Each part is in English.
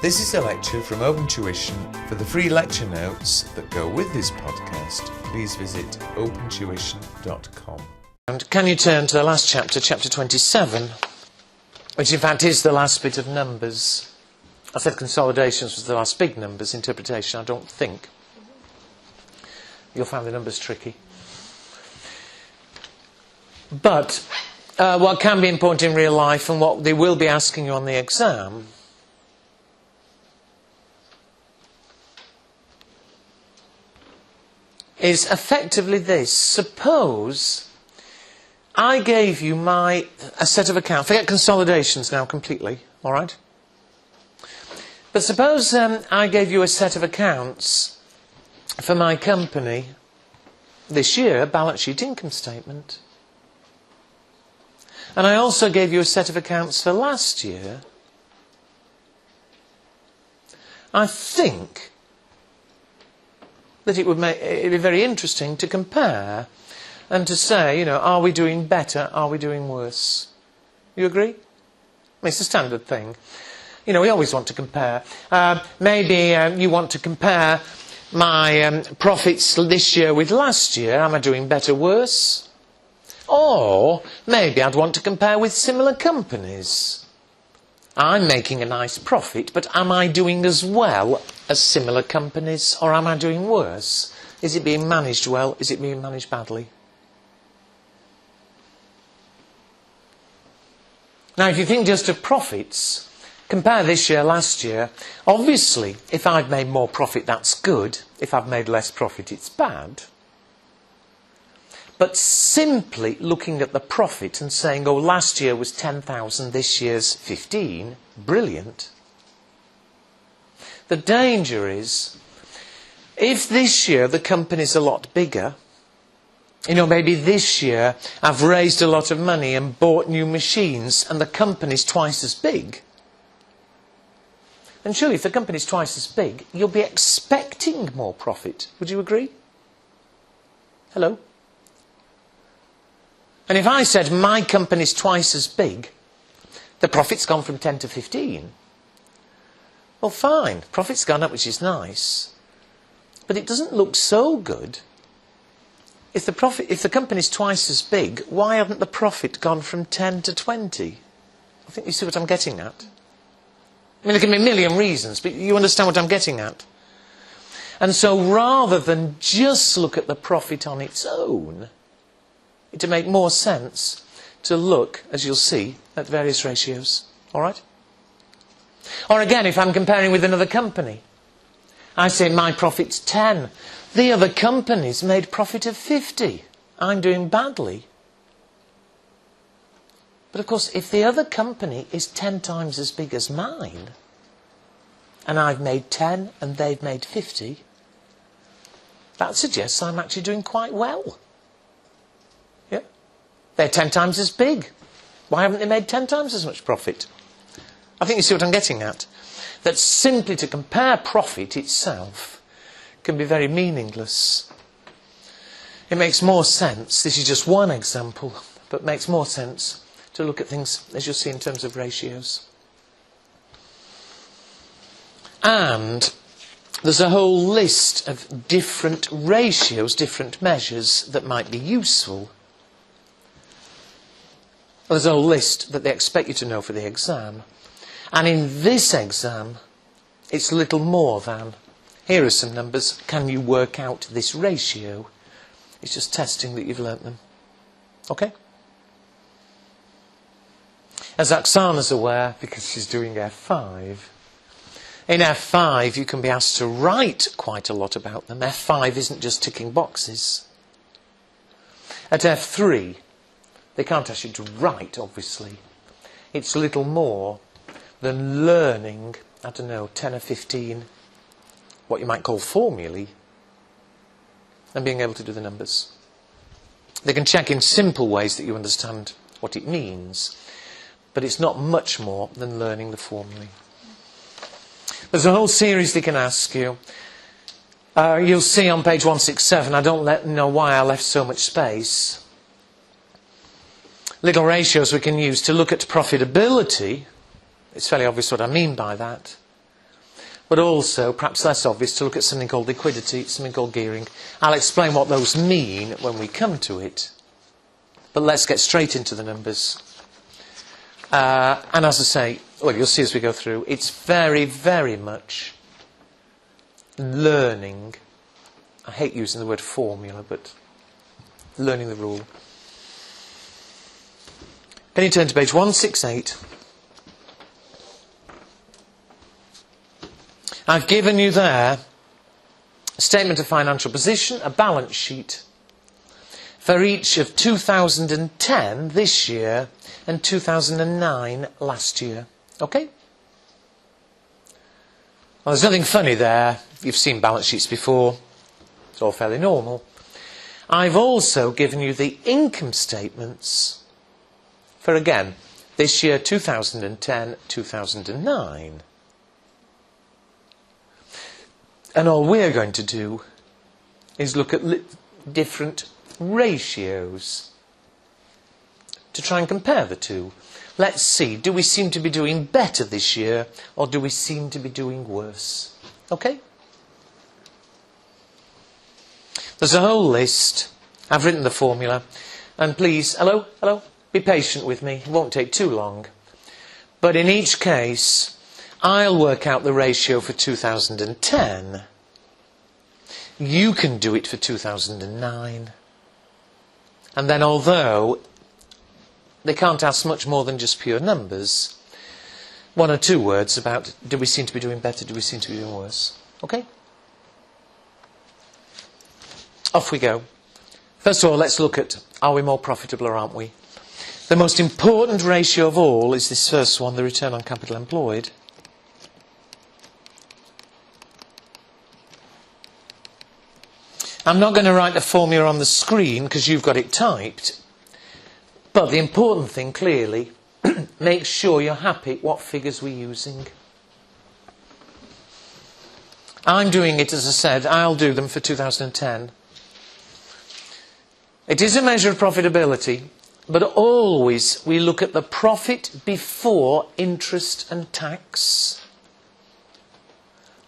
This is a lecture from Open Tuition. For the free lecture notes that go with this podcast, please visit opentuition.com. And can you turn to the last chapter, chapter 27, which in fact is the last bit of numbers. I said consolidations was the last big numbers, interpretation, I don't think. You'll find the numbers tricky. But what can be important in real life and what they will be asking you on the exam is effectively this. Suppose I gave you a set of accounts. Forget consolidations now completely, all right? But suppose I gave you a set of accounts for my company this year, balance sheet, income statement. And I also gave you a set of accounts for last year. I think that it would be very interesting to compare and to say, are we doing better, are we doing worse? You agree? I mean, it's a standard thing. We always want to compare. Maybe you want to compare my profits this year with last year. Am I doing better, worse? Or maybe I'd want to compare with similar companies. I'm making a nice profit, but am I doing as well as similar companies, or am I doing worse? Is it being managed well? Is it being managed badly? Now, if you think just of profits, compare this year, last year. Obviously, if I've made more profit, that's good. If I've made less profit, it's bad. But simply looking at the profit and saying, oh, last year was 10,000, this year's 15, brilliant. The danger is, if this year the company's a lot bigger, maybe this year I've raised a lot of money and bought new machines and the company's twice as big. And surely if the company's twice as big, you'll be expecting more profit. Would you agree? Hello? And if I said my company's twice as big, the profit's gone from 10 to 15. Well, fine, profit's gone up, which is nice. But it doesn't look so good. If the company's twice as big, why hasn't the profit gone from 10 to 20? I think you see what I'm getting at. I mean, there can be a million reasons, but you understand what I'm getting at. And so rather than just look at the profit on its own, it would make more sense to look, as you'll see, at various ratios. All right? Or again, if I'm comparing with another company, I say my profit's 10. The other company's made profit of 50. I'm doing badly. But of course, if the other company is 10 times as big as mine, and I've made 10 and they've made 50, that suggests I'm actually doing quite well. Yeah? They're 10 times as big. Why haven't they made 10 times as much profit? I think you see what I'm getting at. That simply to compare profit itself can be very meaningless. It makes more sense, this is just one example, but makes more sense to look at things, as you'll see, in terms of ratios. And there's a whole list of different ratios, different measures that might be useful. Well, there's a whole list that they expect you to know for the exam. And in this exam, it's little more than, here are some numbers, can you work out this ratio? It's just testing that you've learnt them. Okay? As Oksana's aware, because she's doing F5, in F5 you can be asked to write quite a lot about them. F5 isn't just ticking boxes. At F3, they can't ask you to write, obviously. It's little more than learning, 10 or 15, what you might call formulae, and being able to do the numbers. They can check in simple ways that you understand what it means, but it's not much more than learning the formulae. There's a whole series they can ask you. You'll see on page 167, I don't know why I left so much space. Little ratios we can use to look at profitability. It's fairly obvious what I mean by that. but also, perhaps less obvious, to look at something called liquidity, something called gearing. I'll explain what those mean when we come to it. But let's get straight into the numbers. And as I say, well, you'll see as we go through, it's very, very much learning. I hate using the word formula, but learning the rule. Can you turn to page 168? I've given you there a statement of financial position, a balance sheet, for each of 2010 this year and 2009 last year. Okay? Well, there's nothing funny there. You've seen balance sheets before. It's all fairly normal. I've also given you the income statements for, again, this year, 2010, 2009. And all we're going to do is look at different ratios to try and compare the two. Let's see, do we seem to be doing better this year, or do we seem to be doing worse? Okay? There's a whole list. I've written the formula. And please, hello, be patient with me. It won't take too long. But in each case, I'll work out the ratio for 2010. You can do it for 2009. And then, although they can't ask much more than just pure numbers, one or two words about, do we seem to be doing better, do we seem to be doing worse? Okay? Off we go. First of all, let's look at, are we more profitable or aren't we? The most important ratio of all is this first one, the return on capital employed. I'm not going to write the formula on the screen because you've got it typed. But the important thing, clearly, make sure you're happy what figures we're using. I'm doing it, as I said, I'll do them for 2010. It is a measure of profitability, but always we look at the profit before interest and tax.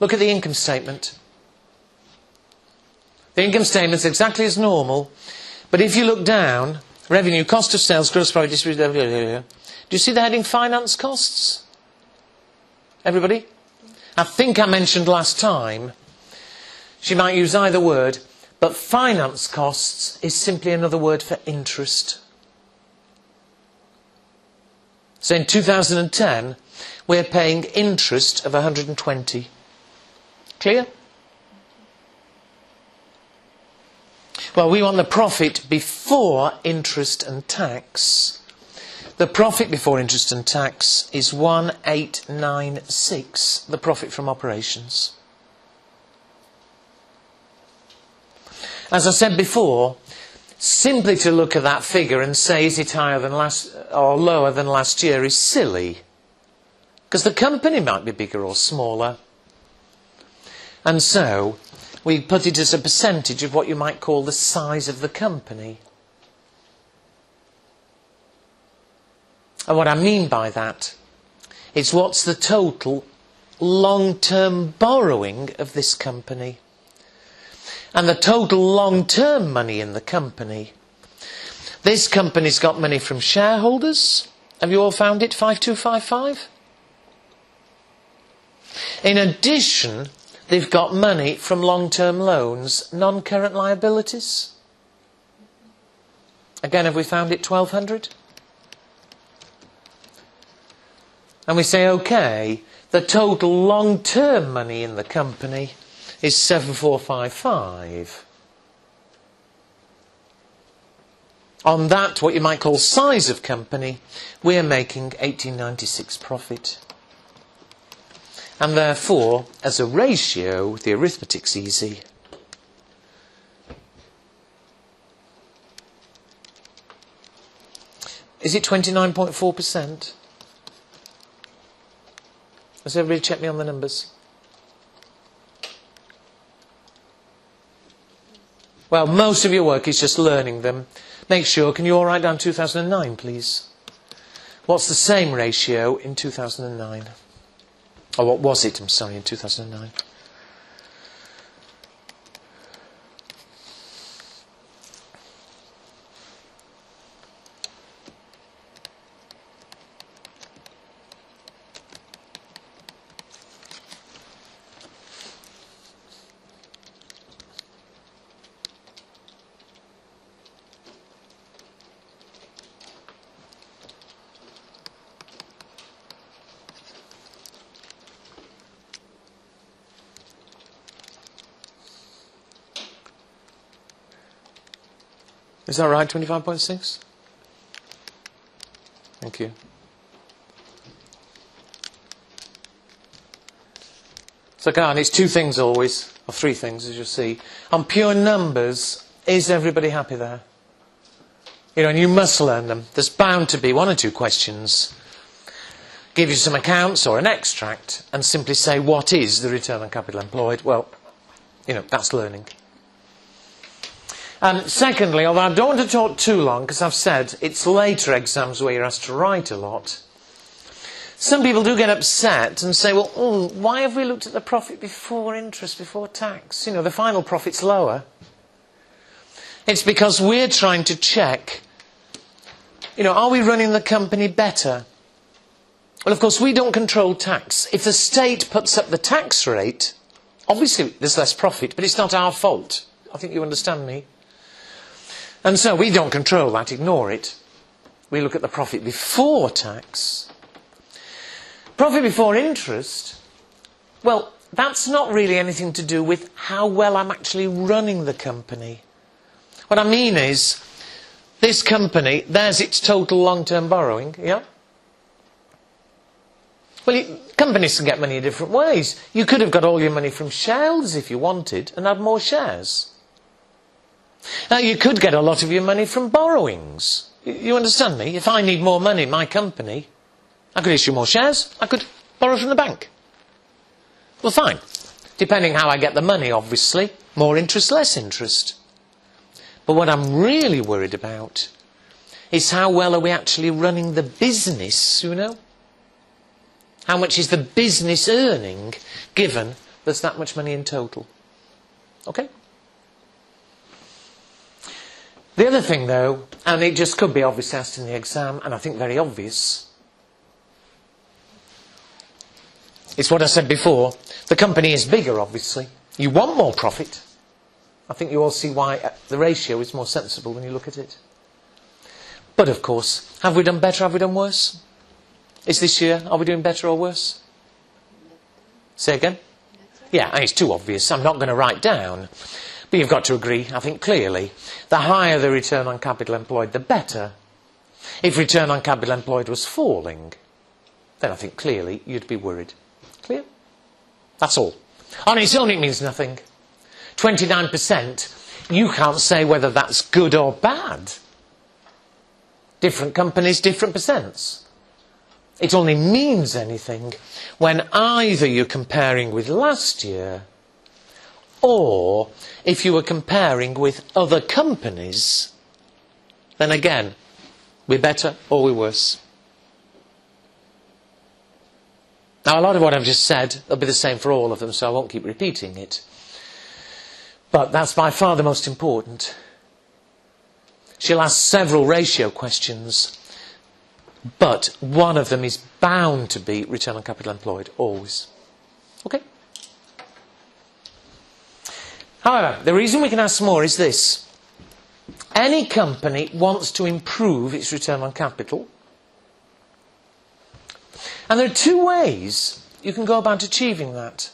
Look at the income statement. The income statement is exactly as normal, but if you look down, revenue, cost of sales, gross profit, distribution, do you see the heading finance costs? Everybody? I think I mentioned last time, she might use either word, but finance costs is simply another word for interest. So in 2010, we're paying interest of 120. Clear? Well, we want the profit before interest and tax. The profit before interest and tax is 1896, the profit from operations. As I said before, simply to look at that figure and say is it higher than last or lower than last year is silly. Because the company might be bigger or smaller. And so we put it as a percentage of what you might call the size of the company. And what I mean by that is what's the total long-term borrowing of this company? And the total long-term money in the company. This company's got money from shareholders. Have you all found it? 5255? In addition, they've got money from long-term loans, non-current liabilities. Again, have we found it? 1200? And we say, OK, the total long-term money in the company is 7455. On that, what you might call size of company, we're making 1896 profit. And therefore, as a ratio, the arithmetic's easy. Is it 29.4%? Has everybody checked me on the numbers? Well, most of your work is just learning them. Make sure, can you all write down 2009, please? What's the same ratio in 2009? Or what was it, I'm sorry, in 2009? Is that right, 25.6? Thank you. So again, it's two things always, or three things as you'll see. On pure numbers, is everybody happy there? You know, and you must learn them. There's bound to be one or two questions. Give you some accounts or an extract and simply say, what is the return on capital employed? Well, you know, that's learning. And secondly, although I don't want to talk too long, because I've said it's later exams where you're asked to write a lot, some people do get upset and say, well, why have we looked at the profit before interest, before tax? You know, the final profit's lower. It's because we're trying to check, you know, are we running the company better? Well, of course, we don't control tax. If the state puts up the tax rate, obviously there's less profit, but it's not our fault. I think you understand me. And so we don't control that, ignore it. We look at the profit before tax. Profit before interest, well, that's not really anything to do with how well I'm actually running the company. What I mean is, this company, there's its total long-term borrowing, yeah? Well, companies can get money in different ways. You could have got all your money from shares if you wanted and had more shares. Now, you could get a lot of your money from borrowings. You understand me? If I need more money in my company, I could issue more shares, I could borrow from the bank. Well, fine. Depending how I get the money, obviously. More interest, less interest. But what I'm really worried about is how well are we actually running the business, you know? How much is the business earning, given there's that much money in total? Okay? The other thing, though, and it just could be obviously asked in the exam, and I think very obvious, it's what I said before. The company is bigger, obviously. You want more profit. I think you all see why the ratio is more sensible when you look at it. But, of course, have we done better, have we done worse? Is this year, are we doing better or worse? Say again? Yeah, it's too obvious. I'm not going to write down. But you've got to agree, I think clearly, the higher the return on capital employed, the better. If return on capital employed was falling, then I think clearly you'd be worried. Clear? That's all. On its own it means nothing. 29%, you can't say whether that's good or bad. Different companies, different percents. It only means anything when either you're comparing with last year, or if you were comparing with other companies, then again, we're better or we're worse. Now, a lot of what I've just said will be the same for all of them, so I won't keep repeating it. But that's by far the most important. She'll ask several ratio questions, but one of them is bound to be return on capital employed, always. Okay? However, the reason we can ask more is this. Any company wants to improve its return on capital. And there are two ways you can go about achieving that.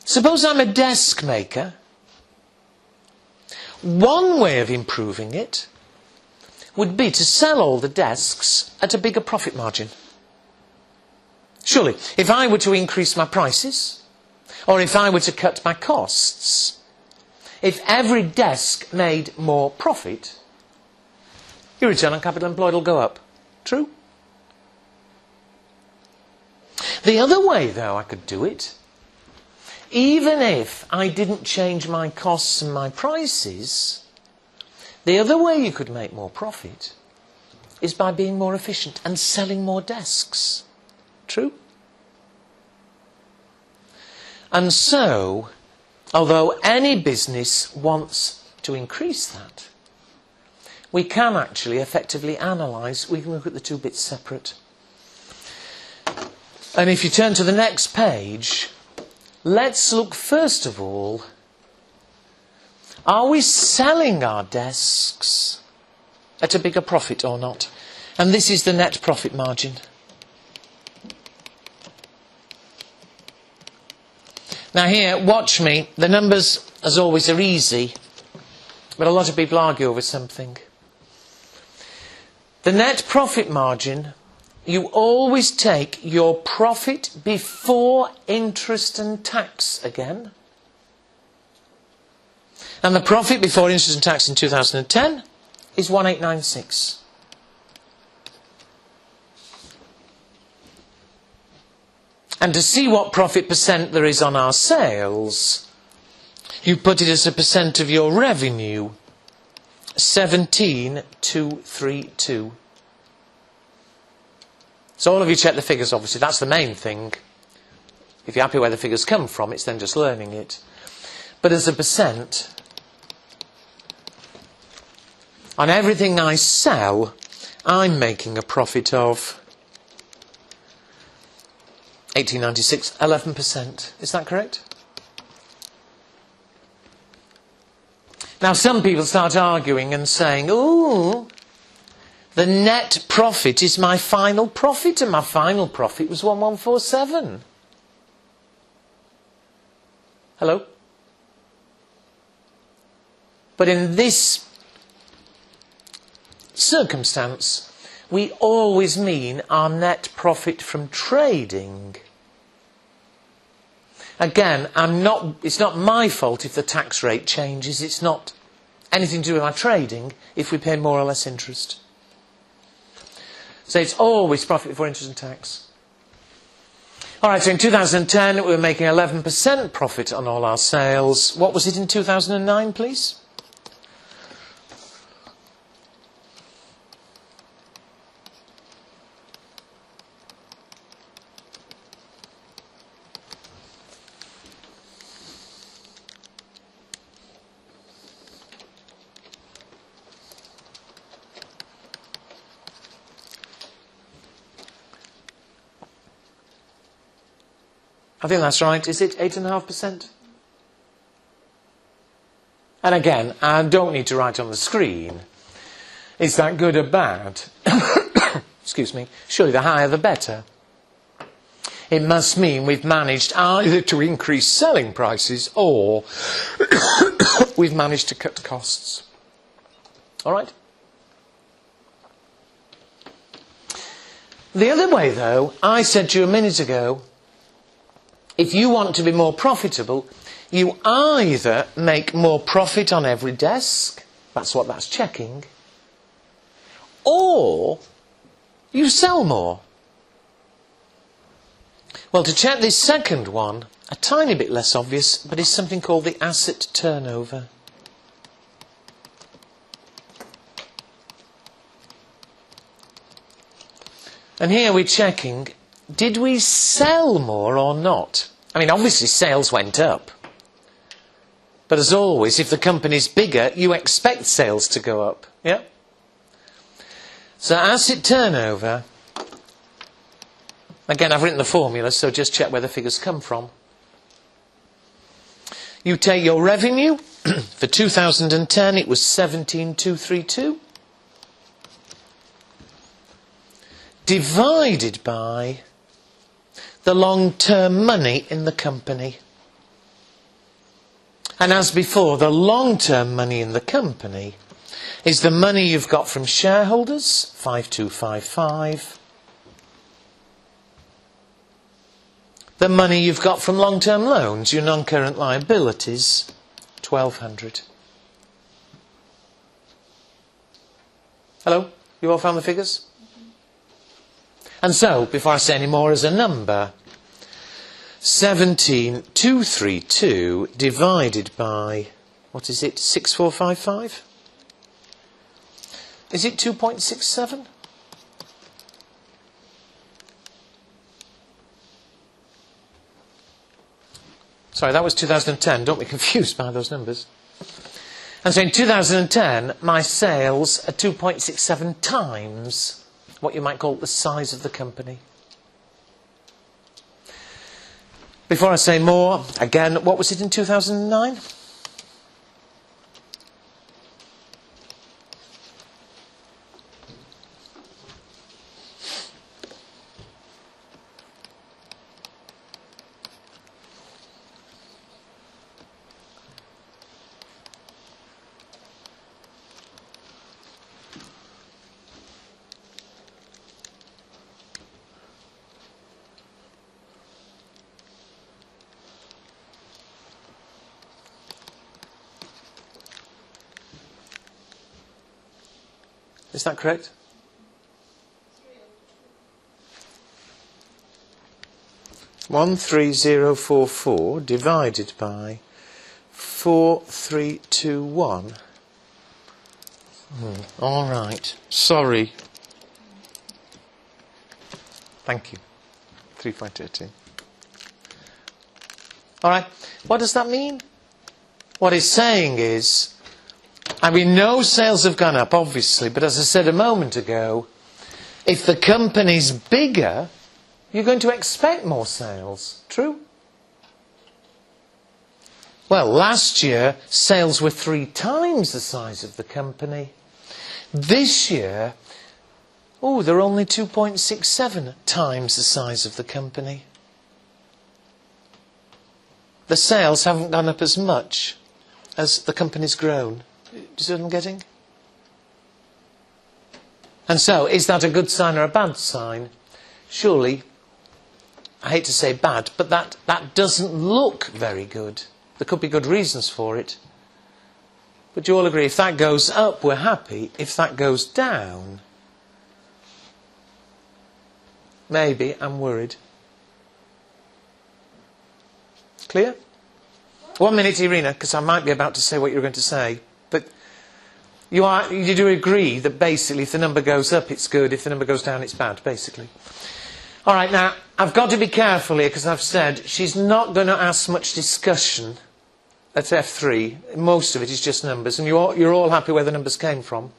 Suppose I'm a desk maker. One way of improving it would be to sell all the desks at a bigger profit margin. Surely, if I were to increase my prices, or if I were to cut my costs, if every desk made more profit, your return on capital employed will go up. True? The other way, though, I could do it, even if I didn't change my costs and my prices, the other way you could make more profit is by being more efficient and selling more desks. True? And so, although any business wants to increase that, we can actually effectively analyse. We can look at the two bits separate. And if you turn to the next page, let's look first of all, are we selling our desks at a bigger profit or not? And this is the net profit margin. Now here, watch me. The numbers, as always, are easy, but a lot of people argue over something. The net profit margin, you always take your profit before interest and tax again. And the profit before interest and tax in 2010 is 1896. And to see what profit percent there is on our sales, you put it as a percent of your revenue, 17,232. So all of you check the figures, obviously. That's the main thing. If you're happy where the figures come from, it's then just learning it. But as a percent, on everything I sell, I'm making a profit of 1896, 11%. Is that correct? Now some people start arguing and saying, ooh, the net profit is my final profit, and my final profit was 1147. Hello? But in this circumstance, we always mean our net profit from trading. Again, it's not my fault if the tax rate changes. It's not anything to do with my trading if we pay more or less interest. So it's always profit before interest and tax. All right, so in 2010, we were making 11% profit on all our sales. What was it in 2009, please? I think that's right. Is it 8.5%? And again, I don't need to write on the screen. Is that good or bad? Excuse me. Surely the higher the better. It must mean we've managed either to increase selling prices or we've managed to cut costs. All right? The other way, though, I said to you a minute ago, if you want to be more profitable, you either make more profit on every desk, that's what that's checking, or you sell more. Well, to check this second one, a tiny bit less obvious, but is something called the asset turnover. And here we're checking, did we sell more or not? I mean, obviously sales went up. But as always, if the company's bigger, you expect sales to go up. Yeah? So asset turnover, again, I've written the formula, so just check where the figures come from. You take your revenue, for 2010 it was 17,232, divided by the long-term money in the company. And as before, the long-term money in the company is the money you've got from shareholders, 5255. The money you've got from long-term loans, your non-current liabilities, 1200. Hello? You all found the figures? And so, before I say any more, as a number, 17,232 divided by, what is it, 6455? Is it 2.67? Sorry, that was 2010. Don't be confused by those numbers. And so in 2010, my sales are 2.67 times what you might call the size of the company. Before I say more, again, what was it in 2009? Is that correct? 13044 divided by 4321. All right. Sorry. Thank you. 3.13. All right. What does that mean? What it's saying is, I mean, no sales have gone up, obviously, but as I said a moment ago, if the company's bigger, you're going to expect more sales. True? Well, last year, sales were 3 times the size of the company. This year, they're only 2.67 times the size of the company. The sales haven't gone up as much as the company's grown. Do you see what I'm getting? And so, is that a good sign or a bad sign? Surely, I hate to say bad, but that doesn't look very good. There could be good reasons for it. But do you all agree, if that goes up, we're happy. If that goes down, maybe I'm worried. Clear? 1 minute, Irina, because I might be about to say what you're going to say. But you do agree that basically if the number goes up, it's good. If the number goes down, it's bad, basically. All right, now, I've got to be careful here because I've said she's not going to ask much discussion at F3. Most of it is just numbers, and you're all happy where the numbers came from.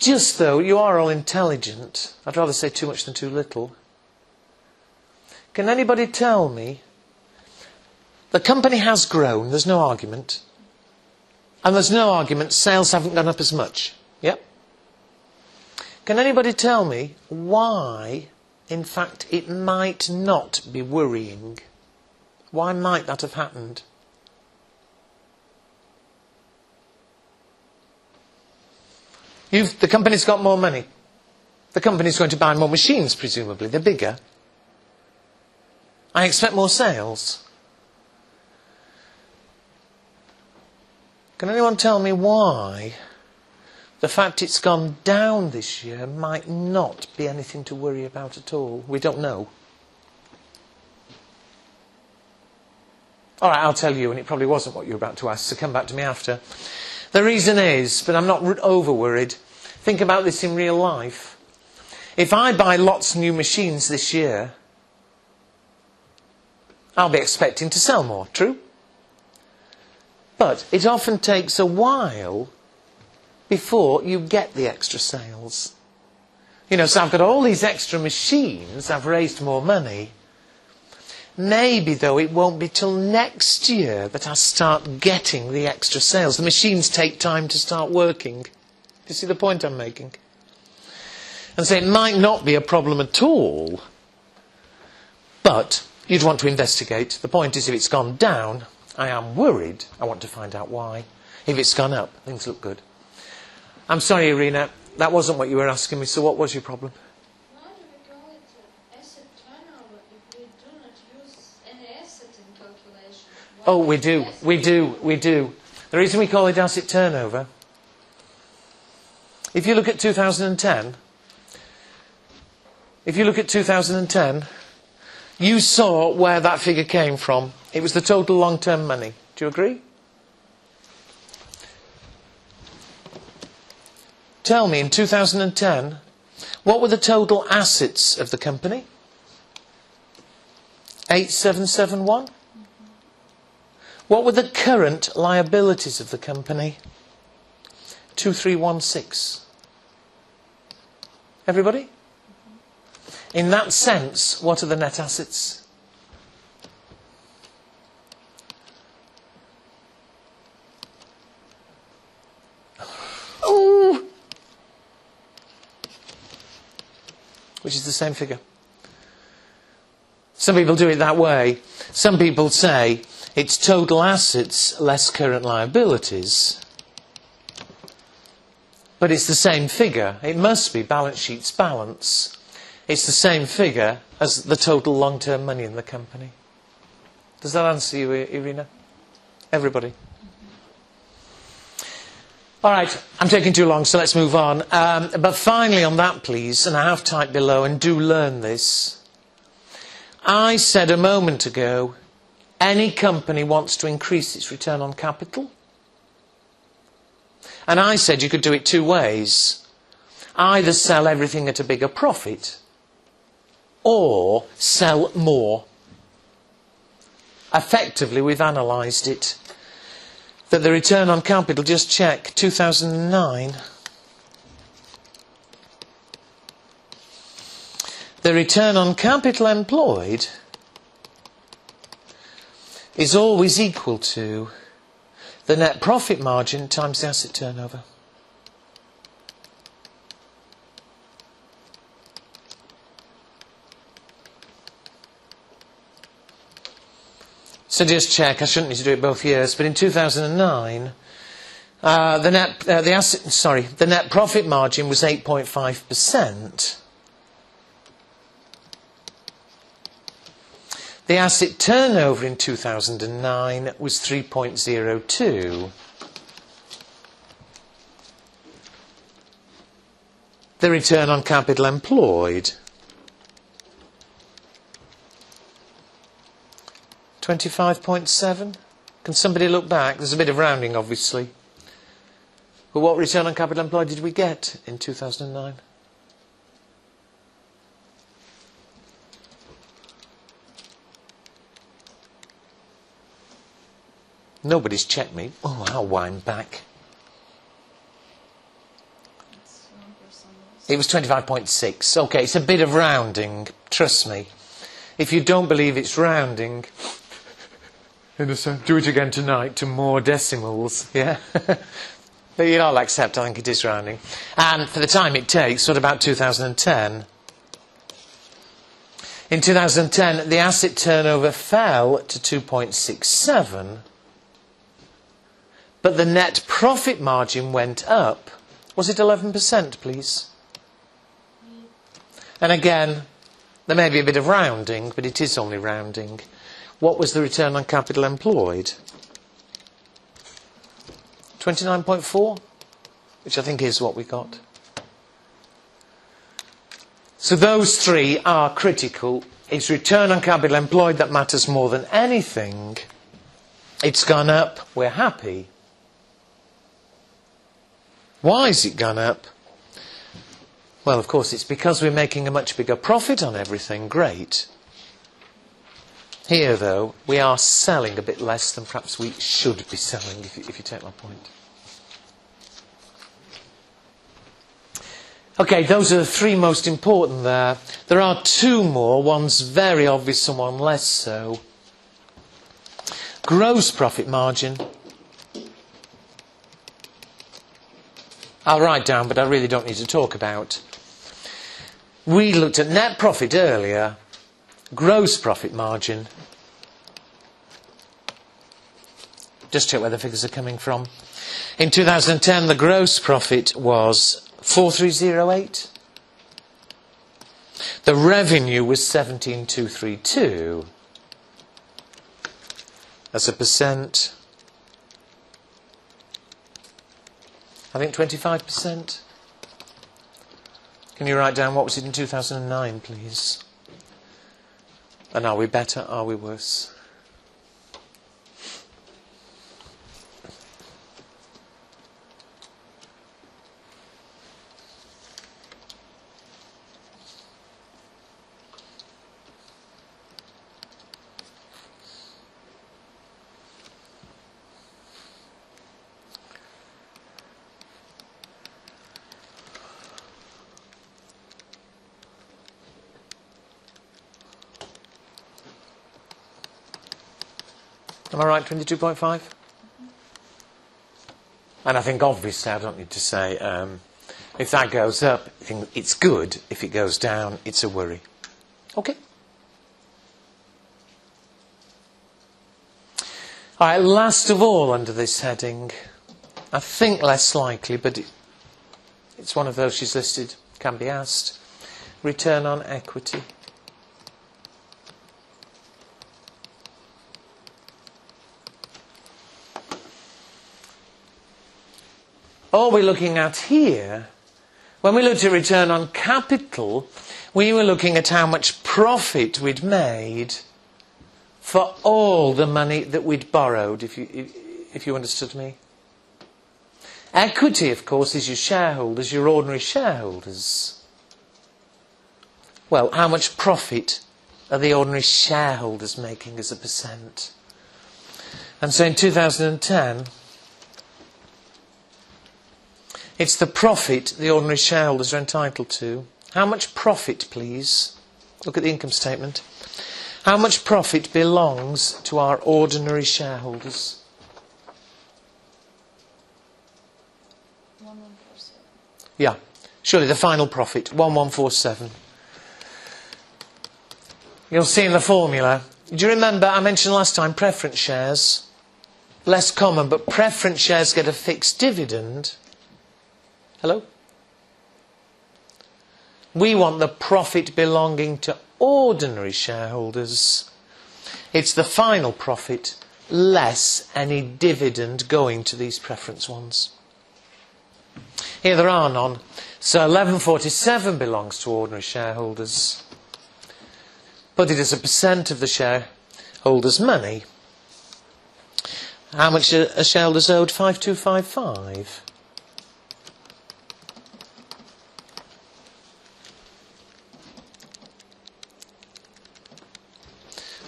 Just though, you are all intelligent. I'd rather say too much than too little. Can anybody tell me, the company has grown, there's no argument. And there's no argument, sales haven't gone up as much. Yep. Can anybody tell me why, in fact, it might not be worrying? Why might that have happened? The company's got more money. The company's going to buy more machines, presumably. They're bigger. I expect more sales. Can anyone tell me why the fact it's gone down this year might not be anything to worry about at all? We don't know. All right, I'll tell you, and it probably wasn't what you were about to ask, so come back to me after. The reason is, but I'm not over-worried, think about this in real life. If I buy lots of new machines this year, I'll be expecting to sell more, true? But it often takes a while before you get the extra sales. You know, so I've got all these extra machines, I've raised more money. Maybe, though, it won't be till next year that I start getting the extra sales. The machines take time to start working. Do you see the point I'm making? And so it might not be a problem at all, but you'd want to investigate. The point is, if it's gone down, I am worried. I want to find out why. If it's gone up, things look good. I'm sorry, Irina, that wasn't what you were asking me, so what was your problem? Why do we call it asset turnover if we do not use any asset in calculation? Oh, we do. The reason we call it asset turnover, if you look at 2010, you saw where that figure came from. It was the total long-term money. Do you agree? Tell me, in 2010, what were the total assets of the company? 8771? What were the current liabilities of the company? 2316. Everybody? In that sense, what are the net assets? Ooh. Which is the same figure. Some people do it that way. Some people say it's total assets less current liabilities. But it's the same figure. It must be balance sheet's balance. It's the same figure as the total long-term money in the company. Does that answer you, Irina? Everybody? All right, I'm taking too long, so let's move on. But finally on that, please, and I have typed below, and do learn this. I said a moment ago, any company wants to increase its return on capital. And I said you could do it two ways. Either sell everything at a bigger profit, or sell more. Effectively, we've analysed it. That the return on capital, just check, 2009. The return on capital employed is always equal to the net profit margin times the asset turnover. So just check, I shouldn't need to do it both years, but in 2009, the net profit margin was 8.5%. The asset turnover in 2009 was 3.02. The return on capital employed, 25.7. Can somebody look back? There's a bit of rounding, obviously. But what return on capital employed did we get in 2009? Nobody's checked me. Oh, I'll wind back. It was 25.6. OK, it's a bit of rounding. Trust me. If you don't believe it's rounding, do it again tonight to more decimals. Yeah? But you'll all accept, I think it is rounding. And for the time it takes, what about 2010? In 2010, the asset turnover fell to 2.67. But the net profit margin went up. Was it 11%, please? And again, there may be a bit of rounding, but it is only rounding. What was the return on capital employed? 29.4, which I think is what we got. So those three are critical. It's return on capital employed that matters more than anything. It's gone up, we're happy. Why has it gone up? Well, of course, it's because we're making a much bigger profit on everything. Great. Here, though, we are selling a bit less than perhaps we should be selling, if you take my point. OK, those are the three most important there. There are two more. One's very obvious and one less so. Gross profit margin. I'll write down, but I really don't need to talk about. We looked at net profit earlier, gross profit margin. Just check where the figures are coming from. In 2010, the gross profit was 4308. The revenue was 17232. As a percent, I think 25%. Can you write down what was it in 2009, please? And are we better? Are we worse? Am I right, 22.5? And I think obviously I don't need to say, if that goes up, it's good. If it goes down, it's a worry. Okay. All right, last of all under this heading, I think less likely, but it's one of those she's listed, can be asked. Return on equity. All we're looking at here, when we looked at return on capital, we were looking at how much profit we'd made for all the money that we'd borrowed, if you understood me. Equity, of course, is your shareholders, your ordinary shareholders. Well, how much profit are the ordinary shareholders making as a percent? And so in 2010, it's the profit the ordinary shareholders are entitled to. How much profit, please? Look at the income statement. How much profit belongs to our ordinary shareholders? 1147. Yeah, surely the final profit, 1147. You'll see in the formula. Do you remember I mentioned last time preference shares? Less common, but preference shares get a fixed dividend. Hello? We want the profit belonging to ordinary shareholders. It's the final profit less any dividend going to these preference ones. Here there are none. So 1147 belongs to ordinary shareholders. Put it as a percent of the shareholders' money. How much are shareholders owed? 5255.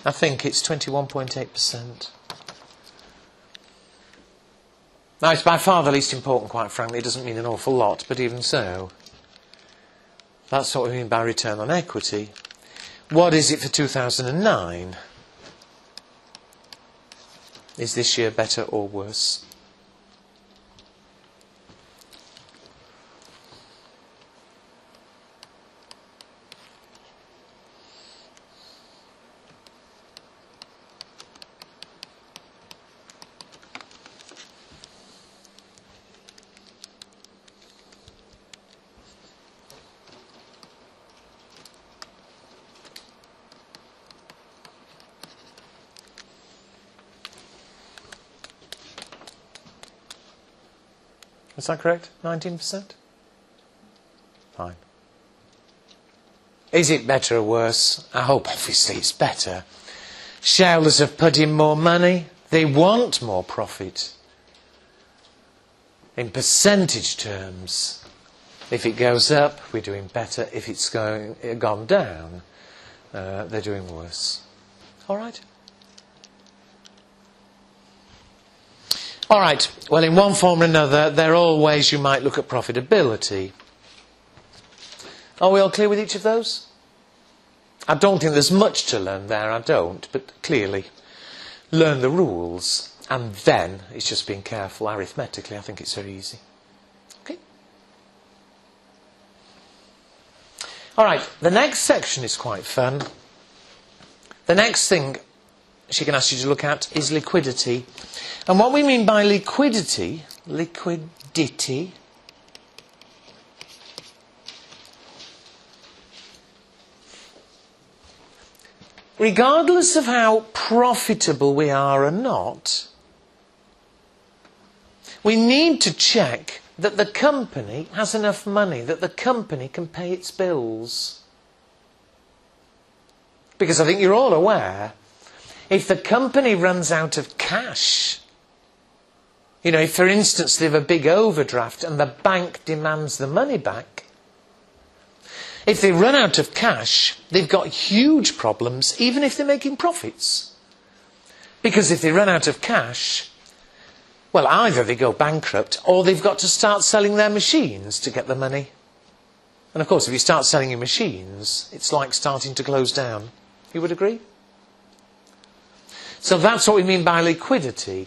I think it's 21.8%. Now, it's by far the least important, quite frankly. It doesn't mean an awful lot, but even so, that's what we mean by return on equity. What is it for 2009? Is this year better or worse? Is that correct? 19%? Fine. Is it better or worse? I hope obviously it's better. Shareholders have put in more money. They want more profit. In percentage terms, if it goes up, we're doing better. If it's gone down, they're doing worse. All right? All right, well, in one form or another, there are all ways you might look at profitability. Are we all clear with each of those? I don't think there's much to learn there, I don't, but clearly, learn the rules, and then it's just being careful. Arithmetically, I think it's very easy. Okay? All right, the next section is quite fun. The next thing she can ask you to look at is liquidity. And what we mean by liquidity, regardless of how profitable we are or not, we need to check that the company has enough money, that the company can pay its bills. Because I think you're all aware, if the company runs out of cash, if for instance they have a big overdraft and the bank demands the money back, if they run out of cash, they've got huge problems, even if they're making profits. Because if they run out of cash, well, either they go bankrupt or they've got to start selling their machines to get the money. And of course, if you start selling your machines, it's like starting to close down. You would agree? So that's what we mean by liquidity.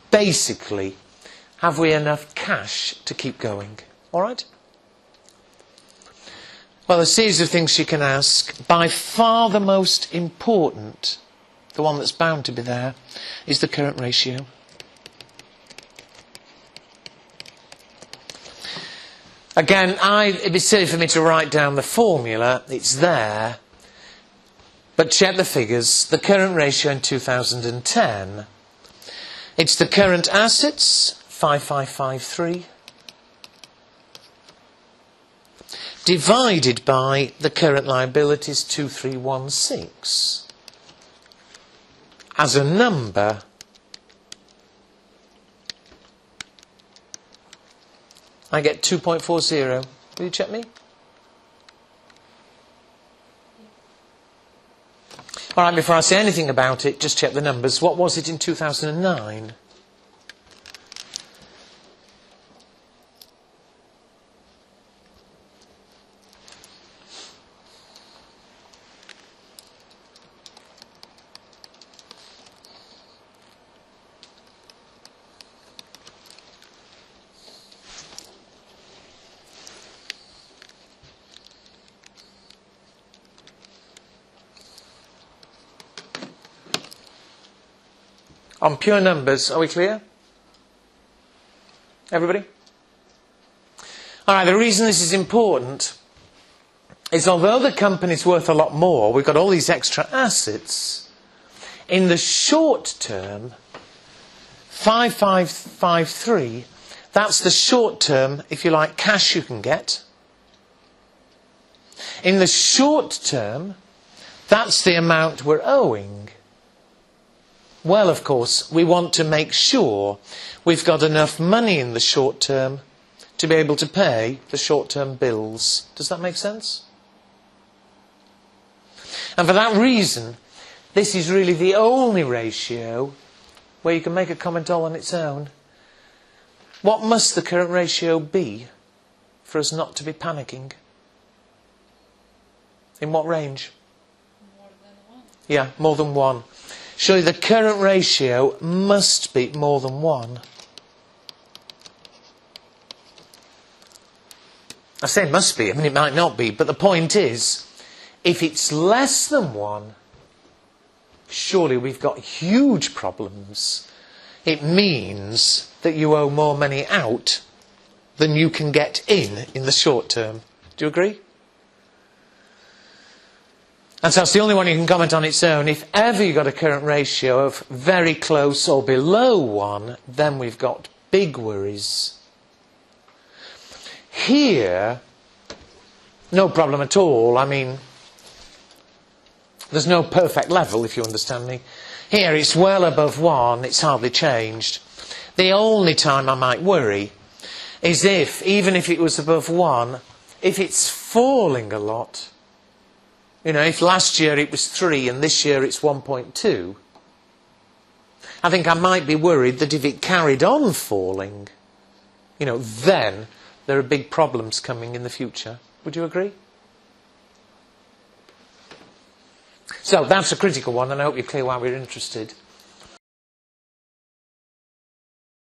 Basically, have we enough cash to keep going? All right? Well, a series of things you can ask. By far the most important, the one that's bound to be there, is the current ratio. Again, it'd be silly for me to write down the formula. It's there. But check the figures. The current ratio in 2010. It's the current assets, 5553, divided by the current liabilities, 2316. As a number, I get 2.40. Will you check me? All right, before I say anything about it, just check the numbers. What was it in 2009? On pure numbers, are we clear? Everybody? All right, the reason this is important is although the company's worth a lot more, we've got all these extra assets, in the short term, 5553, that's the short term, if you like, cash you can get. In the short term, that's the amount we're owing. Well, of course, we want to make sure we've got enough money in the short term to be able to pay the short-term bills. Does that make sense? And for that reason, this is really the only ratio where you can make a comment all on its own. What must the current ratio be for us not to be panicking? In what range? More than 1. Yeah, more than 1. Surely the current ratio must be more than 1. I say must be, I mean it might not be, but the point is, if it's less than 1, surely we've got huge problems. It means that you owe more money out than you can get in the short term. Do you agree? And so it's the only one you can comment on its own. If ever you've got a current ratio of very close or below 1, then we've got big worries. Here, no problem at all. I mean, there's no perfect level, if you understand me. Here, it's well above 1. It's hardly changed. The only time I might worry is if, even if it was above 1, if it's falling a lot. You know, if last year it was 3 and this year it's 1.2, I think I might be worried that if it carried on falling, you know, then there are big problems coming in the future. Would you agree? So that's a critical one, and I hope you're clear why we're interested.